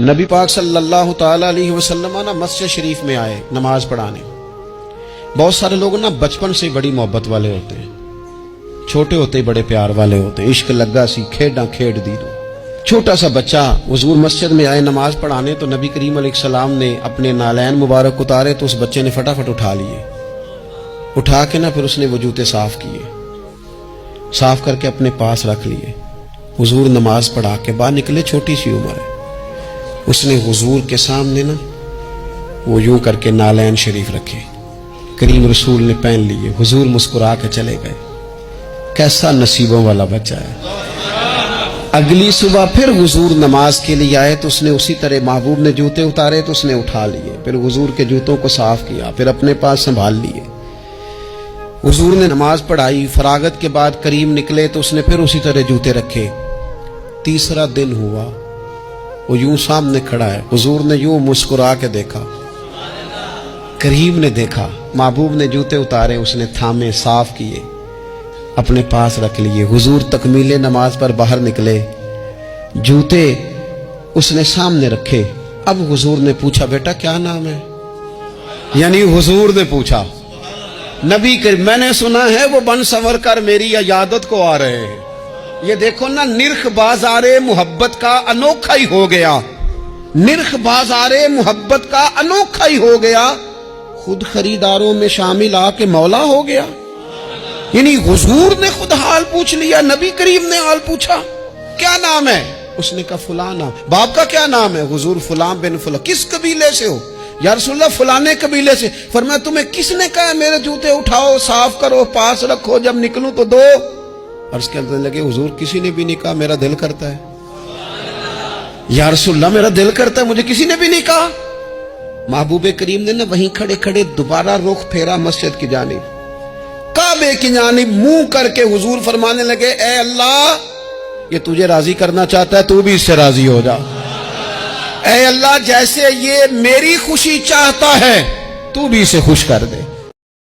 نبی پاک صلی اللہ تعالیٰ علیہ وسلم نا مسجد شریف میں آئے نماز پڑھانے۔ بہت سارے لوگ نا بچپن سے بڑی محبت والے ہوتے ہیں، چھوٹے ہوتے بڑے پیار والے ہوتے ہیں، عشق لگا سی کھیڈاں کھیڈ دی دو۔ چھوٹا سا بچہ حضور مسجد میں آئے نماز پڑھانے تو نبی کریم علیہ السلام نے اپنے نالین مبارک اتارے تو اس بچے نے فٹافٹ اٹھا لیے، اٹھا کے نا پھر اس نے وہ جوتے صاف کیے، صاف کر کے اپنے پاس رکھ لیے۔ حضور نماز پڑھا کے باہر نکلے، چھوٹی سی عمر ہے، اس نے حضور کے سامنے نا وہ یوں کر کے نالین شریف رکھے، کریم رسول نے پہن لیے، حضور مسکرا کے چلے گئے۔ کیسا نصیبوں والا بچہ ہے۔ اگلی صبح پھر حضور نماز کے لیے آئے تو اس نے اسی طرح محبوب نے جوتے اتارے تو اس نے اٹھا لیے، پھر حضور کے جوتوں کو صاف کیا، پھر اپنے پاس سنبھال لیے۔ حضور نے نماز پڑھائی، فراغت کے بعد کریم نکلے تو اس نے پھر اسی طرح جوتے رکھے۔ تیسرا دن ہوا، وہ یوں سامنے کھڑا ہے، حضور نے یوں مسکرا کے دیکھا، کریم نے دیکھا، محبوب نے جوتے اتارے، اس نے تھامے، صاف کیے، اپنے پاس رکھ لیے۔ حضور تکمیل نماز پر باہر نکلے، جوتے اس نے سامنے رکھے۔ اب حضور نے پوچھا بیٹا کیا نام ہے؟ یعنی حضور نے پوچھا، نبی کریم میں نے سنا ہے وہ بن سنور کر میری عیادت کو آ رہے ہیں، یہ دیکھو نا نرخ بازار محبت کا انوکھا ہی ہو گیا، نرخ بازار محبت کا انوکھا ہی ہو گیا، خود خریداروں میں شامل آ کے مولا ہو گیا۔ یعنی حضور نے خود حال پوچھ لیا، نبی کریم نے حال پوچھا کیا نام ہے؟ اس نے کہا فلاں نام۔ باپ کا کیا نام ہے؟ حضور فلاں بن فلاں۔ کس قبیلے سے ہو؟ یا رسول اللہ فلانے قبیلے سے۔ فرمایا تمہیں کس نے کہا میرے جوتے اٹھاؤ، صاف کرو، پاس رکھو، جب نکلوں تو دو؟ عرض کرنے لگے حضور کسی نے بھی نہیں کہا، میرا دل کرتا ہے۔ یا رسول اللہ میرا دل کرتا ہے، مجھے کسی نے بھی نہیں کہا۔ محبوب کریم نے نا وہیں کھڑے کھڑے دوبارہ رخ پھیرا مسجد کی جانب، کعبے کی جانب منہ کر کے حضور فرمانے لگے اے اللہ یہ تجھے راضی کرنا چاہتا ہے، تو بھی اس سے راضی ہو جا۔ اے اللہ جیسے یہ میری خوشی چاہتا ہے تو بھی اسے خوش کر دے۔